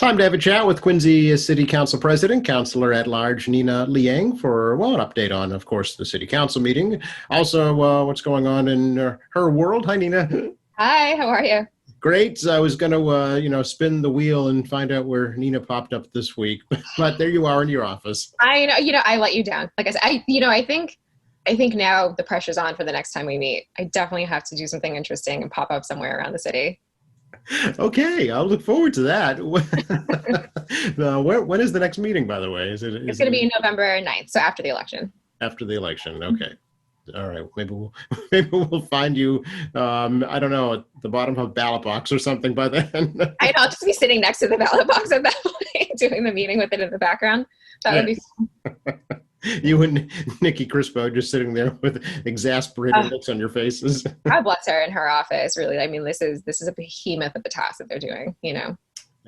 Time to have a chat with Quincy City Council President, Councilor at Large Nina Liang for, well, an update on, of course, the City Council meeting. Also, what's going on in her world. Hi, Nina. Hi, how are you? Great. So I was going to, spin the wheel and find out where Nina popped up this week, but there you are in your office. I know, I let you down. Like I said, I think now the pressure's on for the next time we meet. I definitely have to do something interesting and pop up somewhere around the city. Okay, I'll look forward to that. When is the next meeting, by the way? It's going to be November 9th, so after the election. After the election? Okay. All right. Maybe we'll find you. I don't know, at the bottom of a ballot box or something by then. I know, I'll just be sitting next to the ballot box at that point, doing the meeting with it in the background. That would be fun. You and Nikki Crispo just sitting there with exasperated looks on your faces. God bless her in her office. Really, I mean, this is a behemoth of a task that they're doing. It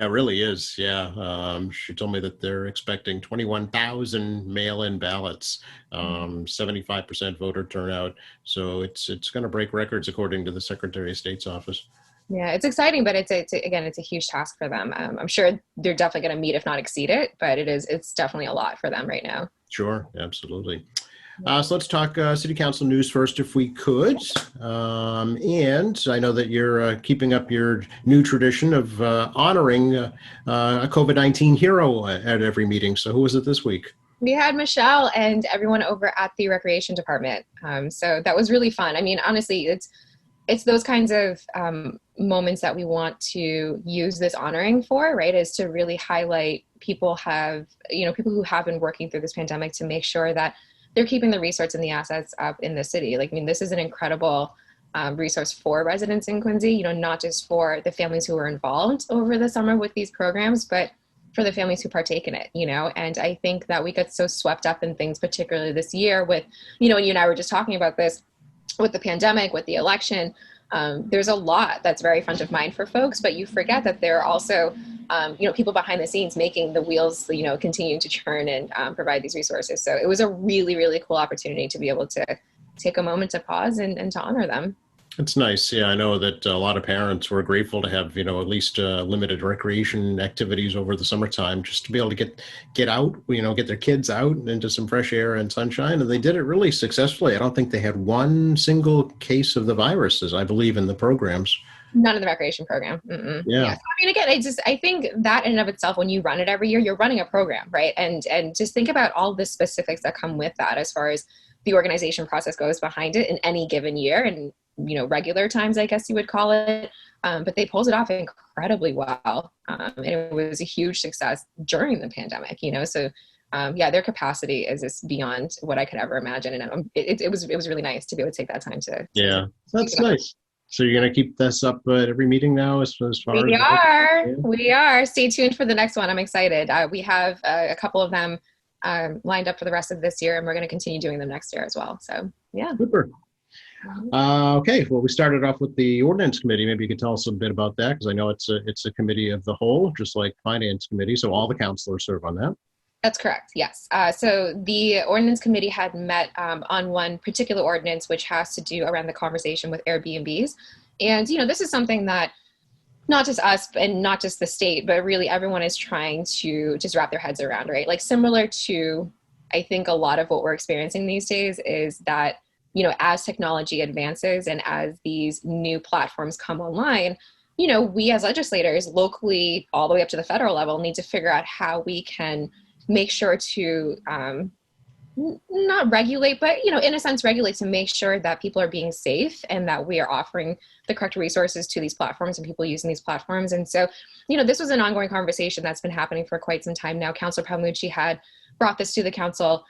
really is, yeah. She told me that they're expecting 21,000 mail-in ballots, 75% voter turnout. So it's going to break records, according to the Secretary of State's office. Yeah, it's exciting, but it's a huge task for them. I'm sure they're definitely going to meet, if not exceed it, but it's definitely a lot for them right now. Sure, absolutely. So let's talk City Council news first, if we could. And I know that you're keeping up your new tradition of honoring a COVID-19 hero at every meeting. So who was it this week? We had Michelle and everyone over at the Recreation Department. So that was really fun. I mean, honestly, it's those kinds of moments that we want to use this honoring for, right? Is to really highlight people who have been working through this pandemic to make sure that they're keeping the resource and the assets up in the city. This is an incredible resource for residents in Quincy, not just for the families who were involved over the summer with these programs, but for the families who partake in it, and I think that we get so swept up in things, particularly this year with, and you and I were just talking about this with the pandemic, with the election. There's a lot that's very front of mind for folks, but you forget that there are also, people behind the scenes making the wheels, continue to churn and provide these resources. So it was a really, really cool opportunity to be able to take a moment to pause and to honor them. It's nice. Yeah, I know that a lot of parents were grateful to have, at least limited recreation activities over the summertime, just to be able to get out, get their kids out into some fresh air and sunshine. And they did it really successfully. I don't think they had one single case of the virus, as I believe, in the programs. None of the recreation program. Yeah. I mean, again, I think that in and of itself, when you run it every year, you're running a program, right? And just think about all the specifics that come with that as far as the organization process goes behind it in any given year. And regular times, I guess you would call it. But they pulled it off incredibly well. And it was a huge success during the pandemic, So, their capacity is just beyond what I could ever imagine. And it was really nice to be able to take that time to. Yeah, that's nice. So you're going to keep this up at every meeting now as far as... We are. Stay tuned for the next one. I'm excited. We have a couple of them lined up for the rest of this year, and we're going to continue doing them next year as well. So, yeah. Super. Okay, well, we started off with the ordinance committee. Maybe you could tell us a bit about that, because I know it's a committee of the whole, just like finance committee. So all the councilors serve on that. That's correct. Yes. So the ordinance committee had met on one particular ordinance, which has to do around the conversation with Airbnbs. And, this is something that not just us and not just the state, but really everyone is trying to just wrap their heads around, right? Like similar to, I think a lot of what we're experiencing these days is that, as technology advances and as these new platforms come online, we as legislators locally all the way up to the federal level need to figure out how we can make sure to not regulate, but, in a sense, regulate to make sure that people are being safe and that we are offering the correct resources to these platforms and people using these platforms. And so, this was an ongoing conversation that's been happening for quite some time now. Councilor Palmucci had brought this to the council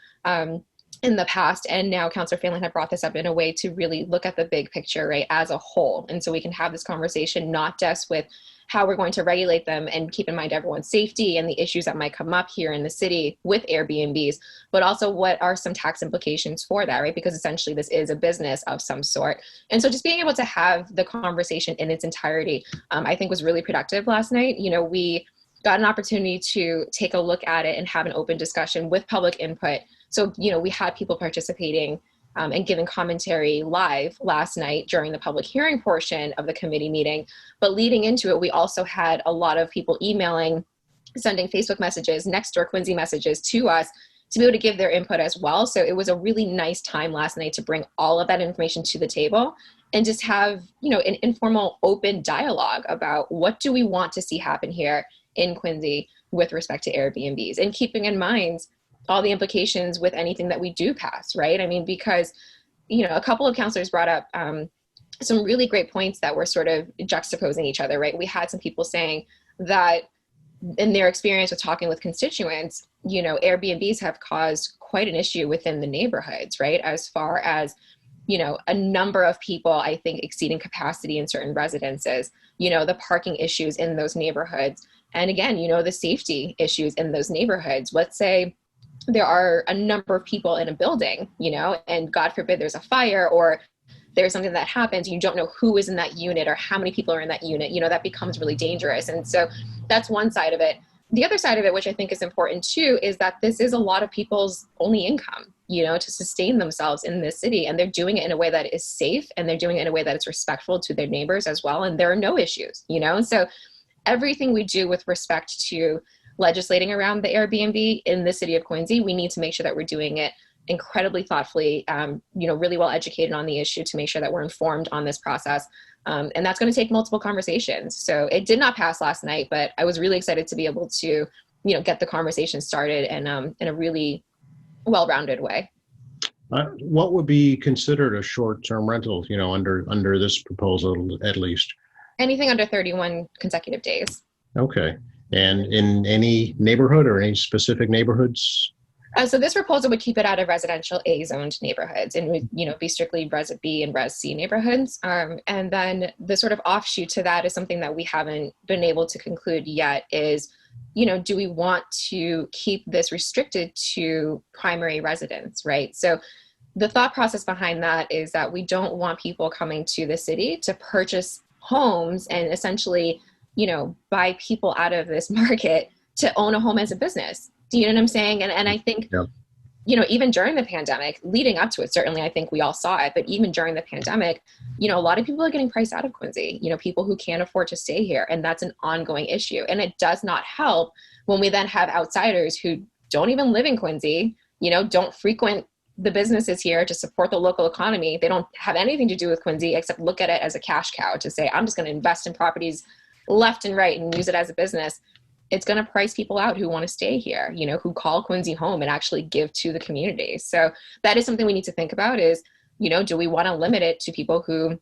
in the past, and now Councilor Phelan had brought this up in a way to really look at the big picture, right, as a whole. And so we can have this conversation not just with how we're going to regulate them and keep in mind everyone's safety and the issues that might come up here in the city with Airbnbs, but also what are some tax implications for that, right? Because essentially this is a business of some sort. And so just being able to have the conversation in its entirety, I think was really productive last night. We got an opportunity to take a look at it and have an open discussion with public input. So, we had people participating and giving commentary live last night during the public hearing portion of the committee meeting. But leading into it, we also had a lot of people emailing sending Facebook messages, Nextdoor Quincy messages to us to be able to give their input as well. So it was a really nice time last night to bring all of that information to the table and just have, an informal, open dialogue about what do we want to see happen here in Quincy with respect to Airbnbs, and keeping in mind all the implications with anything that we do pass, right? I mean, because, a couple of counselors brought up some really great points that were sort of juxtaposing each other, right? We had some people saying that in their experience with talking with constituents, Airbnbs have caused quite an issue within the neighborhoods, right? As far as, a number of people, I think, exceeding capacity in certain residences, the parking issues in those neighborhoods. And again, the safety issues in those neighborhoods. Let's say there are a number of people in a building, and God forbid there's a fire or there's something that happens, you don't know who is in that unit or how many people are in that unit, that becomes really dangerous. And so that's one side of it. The other side of it, which I think is important too, is that this is a lot of people's only income, to sustain themselves in this city. And they're doing it in a way that is safe, and they're doing it in a way that is respectful to their neighbors as well. And there are no issues, So everything we do with respect to legislating around the Airbnb in the city of Quincy, we need to make sure that we're doing it incredibly thoughtfully, really well educated on the issue to make sure that we're informed on this process. And that's going to take multiple conversations. So it did not pass last night, but I was really excited to be able to, get the conversation started and in a really well-rounded way. What would be considered a short-term rental, under this proposal at least? Anything under 31 consecutive days. Okay. And in any neighborhood or any specific neighborhoods? So this proposal would keep it out of residential A-zoned neighborhoods and would, be strictly Res B and Res C neighborhoods. And then the sort of offshoot to that is something that we haven't been able to conclude yet is, do we want to keep this restricted to primary residents, right? So the thought process behind that is that we don't want people coming to the city to purchase homes and essentially, buy people out of this market to own a home as a business. Do you know what I'm saying? And I think, even during the pandemic, leading up to it, certainly I think we all saw it, but even during the pandemic, a lot of people are getting priced out of Quincy, people who can't afford to stay here. And that's an ongoing issue. And it does not help when we then have outsiders who don't even live in Quincy, don't frequent the businesses here to support the local economy. They don't have anything to do with Quincy except look at it as a cash cow to say, I'm just going to invest in properties left and right and use it as a business. It's going to price people out who want to stay here, who call Quincy home and actually give to the community. So that is something we need to think about is, do we want to limit it to people who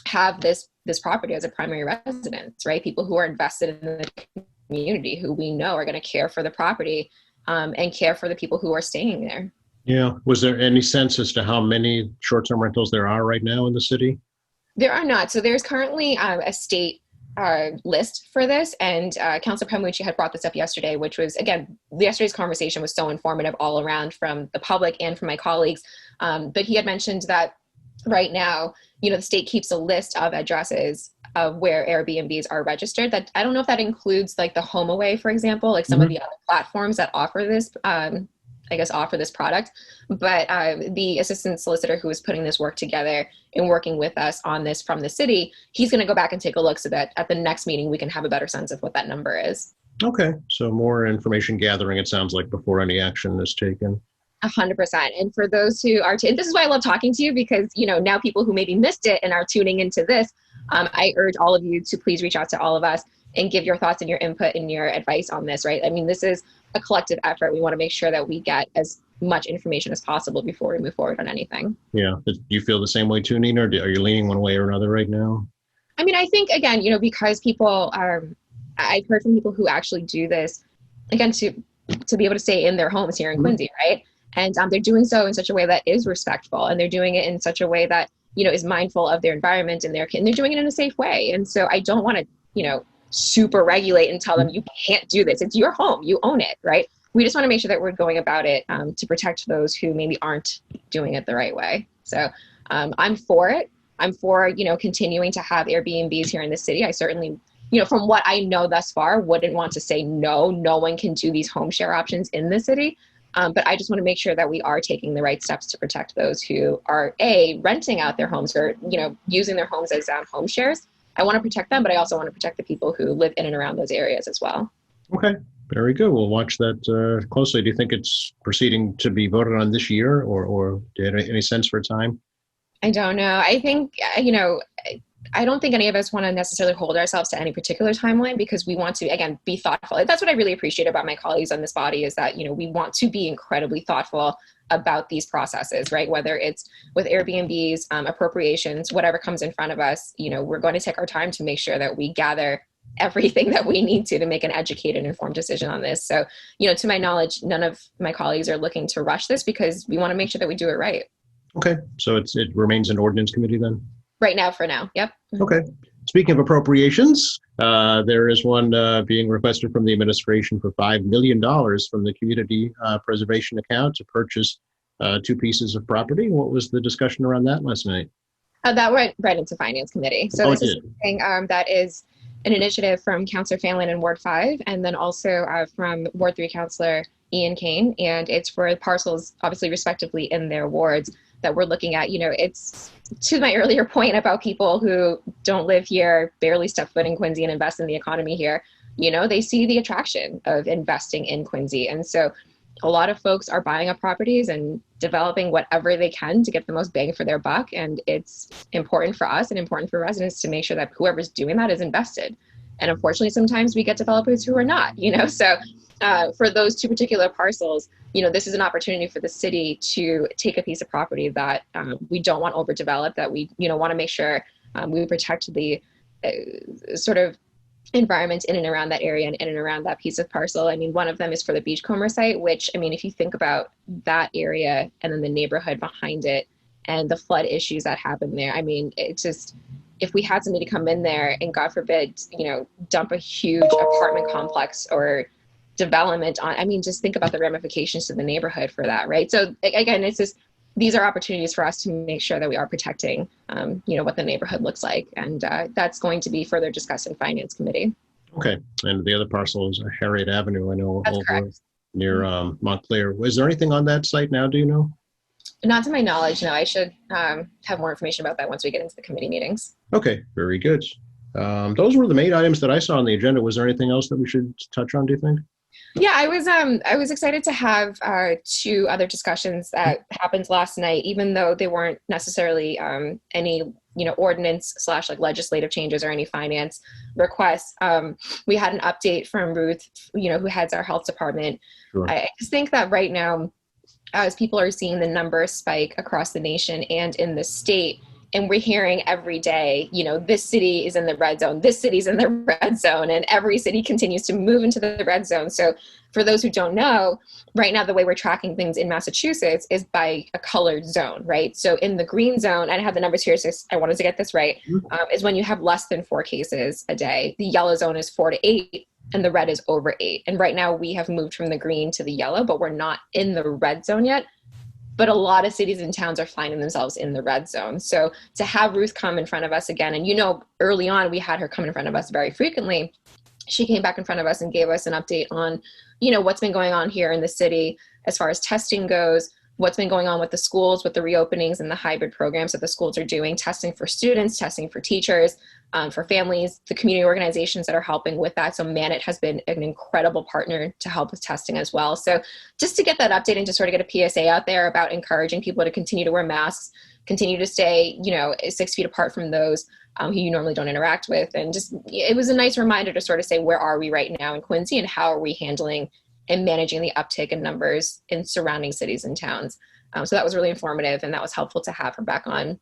have this property as a primary residence, right? People who are invested in the community, who we know are going to care for the property and care for the people who are staying there. Yeah. Was there any sense as to how many short-term rentals there are right now in the city? There are not. So there's currently a state list for this, and Councilor Palmucci had brought this up yesterday, which was, again, yesterday's conversation was so informative all around from the public and from my colleagues, but he had mentioned that right now, the state keeps a list of addresses of where Airbnbs are registered. That I don't know if that includes like the HomeAway, for example, like some of the other platforms that offer this offer this product. But the assistant solicitor who was putting this work together and working with us on this from the city, he's going to go back and take a look so that at the next meeting, we can have a better sense of what that number is. Okay. So more information gathering, it sounds like, before any action is taken. 100%. And for those who are, and this is why I love talking to you, because, now people who maybe missed it and are tuning into this, I urge all of you to please reach out to all of us and give your thoughts and your input and your advice on this, right? I mean, this is a collective effort. We want to make sure that we get as much information as possible before we move forward on anything. Yeah. Do you feel the same way too, Nina? Or are you leaning one way or another right now? I mean, I think, again, because people are, I've heard from people who actually do this, again, to be able to stay in their homes here in Quincy, right? And they're doing so in such a way that is respectful, and they're doing it in such a way that, is mindful of their environment and they're doing it in a safe way. And so I don't want to, super regulate and tell them you can't do this. It's your home. You own it, right? We just want to make sure that we're going about it to protect those who maybe aren't doing it the right way. So I'm for it. I'm for, continuing to have Airbnbs here in the city. I certainly, from what I know thus far, wouldn't want to say no one can do these home share options in the city. But I just want to make sure that we are taking the right steps to protect those who are renting out their homes or, using their homes as home shares. I want to protect them, but I also want to protect the people who live in and around those areas as well. Okay. Very good. We'll watch that closely. Do you think it's proceeding to be voted on this year, or do you have any sense for time? I don't know. I think, I don't think any of us want to necessarily hold ourselves to any particular timeline because we want to, again, be thoughtful. That's what I really appreciate about my colleagues on this body is that, we want to be incredibly thoughtful about these processes, right? Whether it's with Airbnbs, appropriations, whatever comes in front of us, we're going to take our time to make sure that we gather everything that we need to make an educated, informed decision on this. So, to my knowledge, none of my colleagues are looking to rush this because we want to make sure that we do it right. Okay, so it remains an ordinance committee then? Right now, for now. Yep. Okay. Speaking of appropriations, there is one being requested from the administration for $5 million from the community preservation account to purchase 2 pieces of property. What was the discussion around that last night? That went right into Finance Committee. So this is something that is an initiative from Councillor Fanlin in Ward 5, and then also from Ward 3 Councillor Ian Kane. And it's for parcels, obviously, respectively, in their wards that we're looking at. It's to my earlier point about people who don't live here, barely step foot in Quincy and invest in the economy here. They see the attraction of investing in Quincy. And so a lot of folks are buying up properties and developing whatever they can to get the most bang for their buck. And it's important for us and important for residents to make sure that whoever's doing that is invested. And unfortunately, sometimes we get developers who are not, so for those 2 particular parcels, this is an opportunity for the city to take a piece of property that we don't want overdeveloped, that we, want to make sure we protect the sort of environment in and around that area and in and around that piece of parcel. I mean, one of them is for the Beachcomber site, which, if you think about that area and then the neighborhood behind it and the flood issues that happen there, it's just, if we had somebody come in there and God forbid, dump a huge apartment complex or development on, just think about the ramifications to the neighborhood for that, right? So again, it's just, these are opportunities for us to make sure that we are protecting, what the neighborhood looks like. And that's going to be further discussed in Finance Committee. Okay. And the other parcel is Harriet Avenue, I know. That's correct. Near Montclair. Was there anything on that site now, do you know? Not to my knowledge, no. I should have more information about that once we get into the committee meetings. Okay, very good. Those were the main items that I saw on the agenda. Was there anything else that we should touch on, do you think? Yeah, I was excited to have 2 other discussions that happened last night, even though they weren't necessarily any ordinance / legislative changes or any finance requests. We had an update from Ruth, who heads our health department. Sure. I just think that right now, as people are seeing the numbers spike across the nation and in the state, and we're hearing every day, this city is in the red zone, this city's in the red zone, and every city continues to move into the red zone. So for those who don't know, right now, the way we're tracking things in Massachusetts is by a colored zone, right? So in the green zone, and I have the numbers here, so I wanted to get this right, is when you have less than 4 cases a day. The yellow zone is 4 to 8, and the red is over 8. And right now we have moved from the green to the yellow, but we're not in the red zone yet. But a lot of cities and towns are finding themselves in the red zone. So to have Ruth come in front of us again, and early on we had her come in front of us very frequently. She came back in front of us and gave us an update on, what's been going on here in the city as far as testing goes, what's been going on with the schools, with the reopenings and the hybrid programs that the schools are doing, testing for students, testing for teachers, for families, the community organizations that are helping with that. So Manit has been an incredible partner to help with testing as well. So just to get that update and to sort of get a PSA out there about encouraging people to continue to wear masks, continue to stay, 6 feet apart from those who you normally don't interact with. And just, it was a nice reminder to sort of say, where are we right now in Quincy and how are we handling and managing the uptick in numbers in surrounding cities and towns. So that was really informative, and that was helpful to have her back on.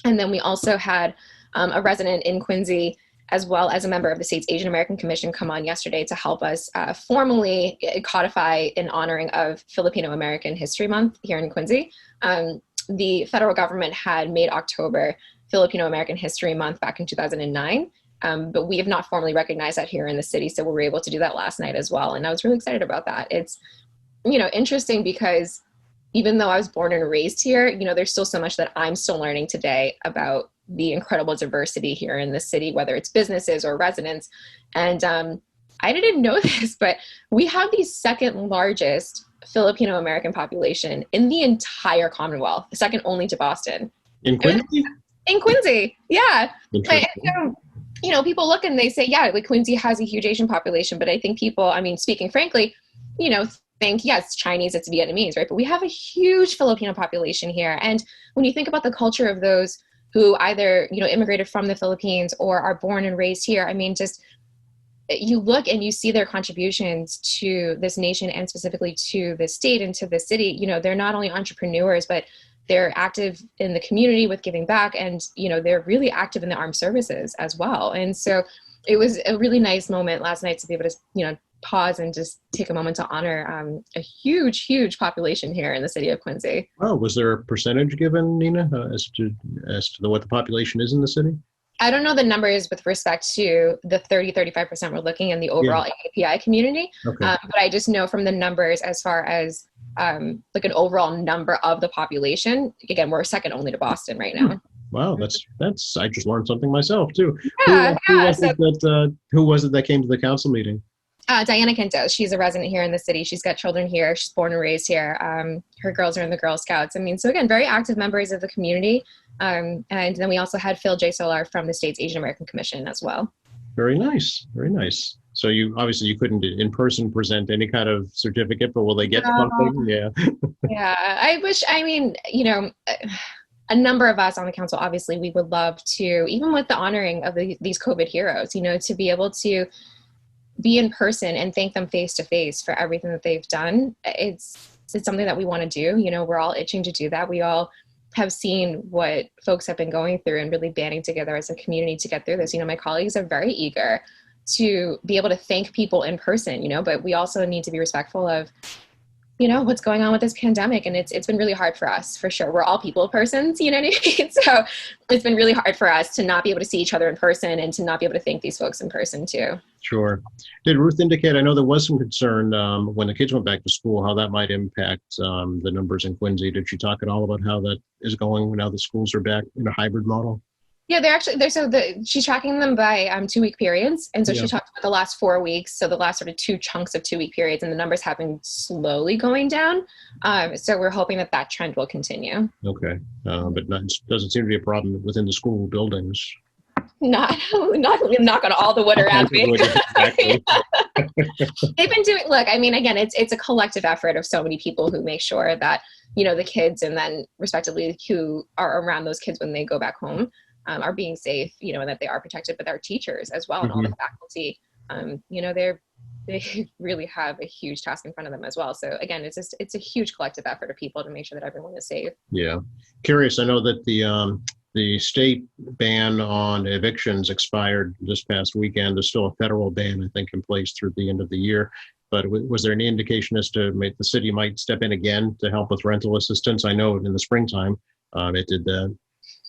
And then we also had a resident in Quincy, as well as a member of the state's Asian American Commission, come on yesterday to help us formally codify in honoring of Filipino American History Month here in Quincy. The federal government had made October Filipino American History Month back in 2009. But we have not formally recognized that here in the city. So we were able to do that last night as well. And I was really excited about that. It's, interesting because even though I was born and raised here, there's still so much that I'm still learning today about the incredible diversity here in the city, whether it's businesses or residents. And I didn't know this, but we have the 2nd largest Filipino American population in the entire Commonwealth, second only to Boston. In Quincy? In Quincy, yeah. people look and they say, yeah, like Quincy has a huge Asian population, but I think people, I mean, speaking frankly, think, yes, Chinese, it's Vietnamese, right? But we have a huge Filipino population here. And when you think about the culture of those who either, immigrated from the Philippines or are born and raised here, I mean, just you look and you see their contributions to this nation and specifically to the state and to the city. They're not only entrepreneurs, but they're active in the community with giving back, and they're really active in the armed services as well. And so it was a really nice moment last night to be able to pause and just take a moment to honor a huge population here in the city of Quincy. Oh, was there a percentage given, Nina, as to what the population is in the city? I don't know the numbers with respect to the 35% we're looking in the overall API community. Okay. But I just know from the numbers as far as like an overall number of the population, again, we're second only to Boston right now. Wow, that's I just learned something myself too. Yeah, who was it that came to the council meeting? Diana Quinto. She's a resident here in the city. She's got children here. She's born and raised here. Her girls are in the Girl Scouts. I mean, so again, very active members of the community. And then we also had Phil J. Solar from the state's Asian American Commission as well. Very nice. Very nice. So you couldn't in person present any kind of certificate, but will they get something? Yeah. Yeah. I wish, a number of us on the council, obviously, we would love to, even with the honoring of these COVID heroes, to be able to be in person and thank them face to face for everything that they've done. It's something that we want to do. We're all itching to do that. We all have seen what folks have been going through and really banding together as a community to get through this. My colleagues are very eager to be able to thank people in person, but we also need to be respectful of what's going on with this pandemic. And it's been really hard for us, for sure. We're all people persons, you know what I mean? So it's been really hard for us to not be able to see each other in person and to not be able to thank these folks in person too. Sure. Did Ruth indicate, I know there was some concern when the kids went back to school, how that might impact the numbers in Quincy. Did she talk at all about how that is going now the schools are back in a hybrid model? Yeah, she's tracking them by 2-week periods. And so she talked about the last 4 weeks. So the last sort of 2 chunks of 2-week periods, and the numbers have been slowly going down. So we're hoping that trend will continue. Okay. But doesn't seem to be a problem within the school buildings. Not knock on all the wood around me. They've been doing, look, I mean, again, it's a collective effort of so many people who make sure that, the kids and then respectively who are around those kids when they go back home are being safe, and that they are protected, but our teachers as well and all the faculty, they really have a huge task in front of them as well. So again, it's a huge collective effort of people to make sure that everyone is safe. Yeah. Curious. I know that the state ban on evictions expired this past weekend. There's still a federal ban, I think, in place through the end of the year. But was there any indication as to the city might step in again to help with rental assistance? I know in the springtime it did that.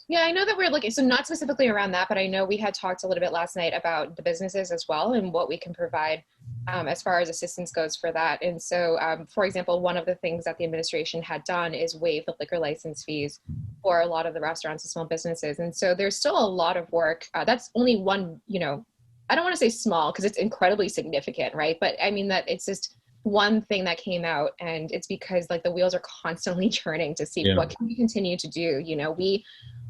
Yeah, I know that we're looking, so not specifically around that, but I know we had talked a little bit last night about the businesses as well and what we can provide as far as assistance goes for that. And so, for example, one of the things that the administration had done is waive the liquor license fees for a lot of the restaurants and small businesses. And so there's still a lot of work. That's only one, I don't want to say small because it's incredibly significant, right? But I mean that it's just one thing that came out, and it's because the wheels are constantly churning to see what can we continue to do. We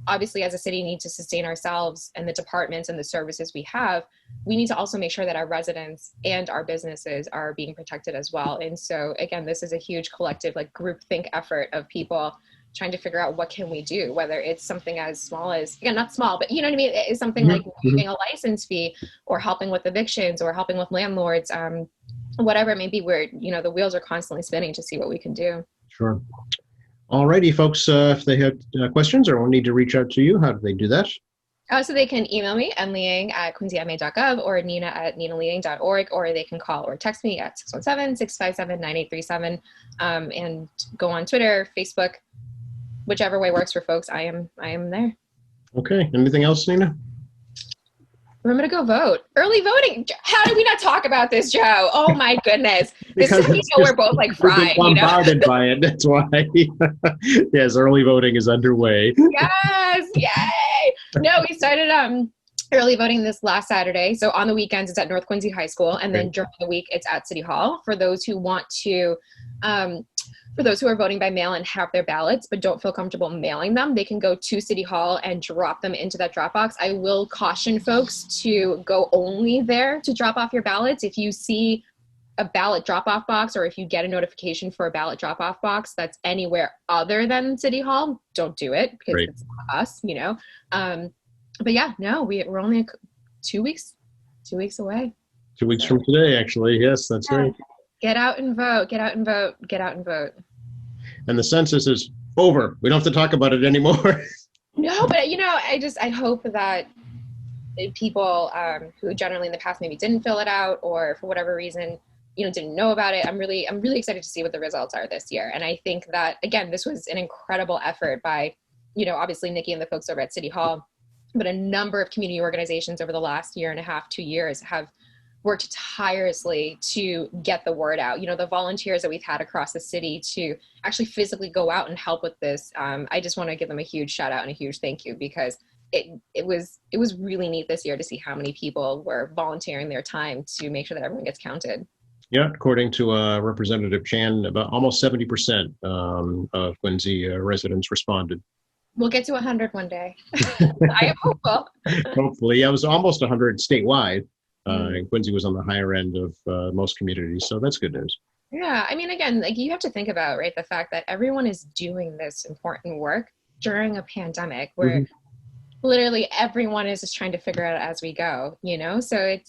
obviously as a city need to sustain ourselves and the departments and the services we have. We need to also make sure that our residents and our businesses are being protected as well. And so again, this is a huge collective group think effort of people trying to figure out what can we do, whether it's something as small as, again, not small, but you know what I mean? It's something like waiving a license fee or helping with evictions or helping with landlords, whatever it may be, where, the wheels are constantly spinning to see what we can do. Sure. All righty, folks, if they have questions or need to reach out to you, how do they do that? So they can email me, nliang@quincyma.gov or nina@ninaliang.org, or they can call or text me at 617-657-9837 and go on Twitter, Facebook, whichever way works for folks. I am there. Okay. Anything else, Nina? Remember to go vote. Early voting. How did we not talk about this, Joe? Oh my goodness. This is we're both frying. We're bombarded by it. That's why. Yes, early voting is underway. Yes. Yay. No, we started early voting this last Saturday. So on the weekends, it's at North Quincy High School. And then during the week, it's at City Hall for those who want to for those who are voting by mail and have their ballots but don't feel comfortable mailing them, they can go to City Hall and drop them into that drop box. I will caution folks to go only there to drop off your ballots. If you see a ballot drop-off box, or if you get a notification for a ballot drop-off box that's anywhere other than City Hall, don't do it, because Right. it's not us, but yeah, no, we're only 2 weeks away. 2 weeks from today, actually. Yes, that's Yeah. right. Get out and vote, get out and vote, get out and vote. And the census is over. We don't have to talk about it anymore. No, but I hope that people who generally in the past maybe didn't fill it out, or for whatever reason, didn't know about it. I'm really excited to see what the results are this year. And I think that, again, this was an incredible effort by, obviously Nikki and the folks over at City Hall, but a number of community organizations over the last year and a half, 2 years, have worked tirelessly to get the word out. The volunteers that we've had across the city to actually physically go out and help with this. I just want to give them a huge shout out and a huge thank you, because it was really neat this year to see how many people were volunteering their time to make sure that everyone gets counted. Yeah, according to Representative Chan, about almost 70% of Quincy residents responded. We'll get to 100 one day. I am hopeful. Hopefully. Yeah, it was almost 100 statewide. And Quincy was on the higher end of most communities, so that's good news. Yeah, I mean, again, you have to think about, right, the fact that everyone is doing this important work during a pandemic where literally everyone is just trying to figure out as we go, So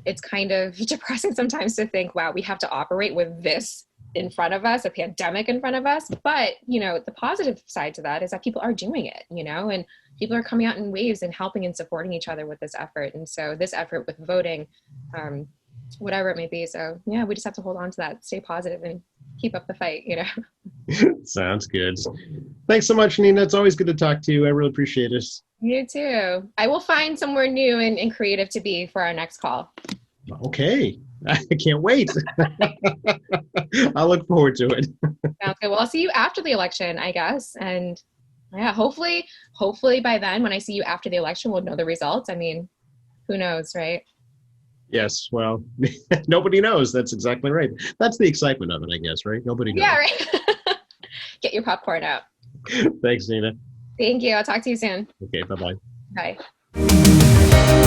it's kind of depressing sometimes to think, wow, we have to operate with this in front of us, a pandemic in front of us. But, the positive side to that is that people are doing it, and people are coming out in waves and helping and supporting each other with this effort. And so this effort with voting, whatever it may be. So yeah, we just have to hold on to that, stay positive, and keep up the fight, Sounds good. Thanks so much, Nina. It's always good to talk to you. I really appreciate it. You too. I will find somewhere new and creative to be for our next call. Okay. I can't wait. I look forward to it. Sounds good. Well, I'll see you after the election, I guess. And yeah, hopefully by then, when I see you after the election, we'll know the results. I mean, who knows, right? Yes. Well, nobody knows. That's exactly right. That's the excitement of it, I guess, right? Nobody knows. Yeah, right. Get your popcorn out. Thanks, Nina. Thank you. I'll talk to you soon. Okay. Bye-bye. Bye.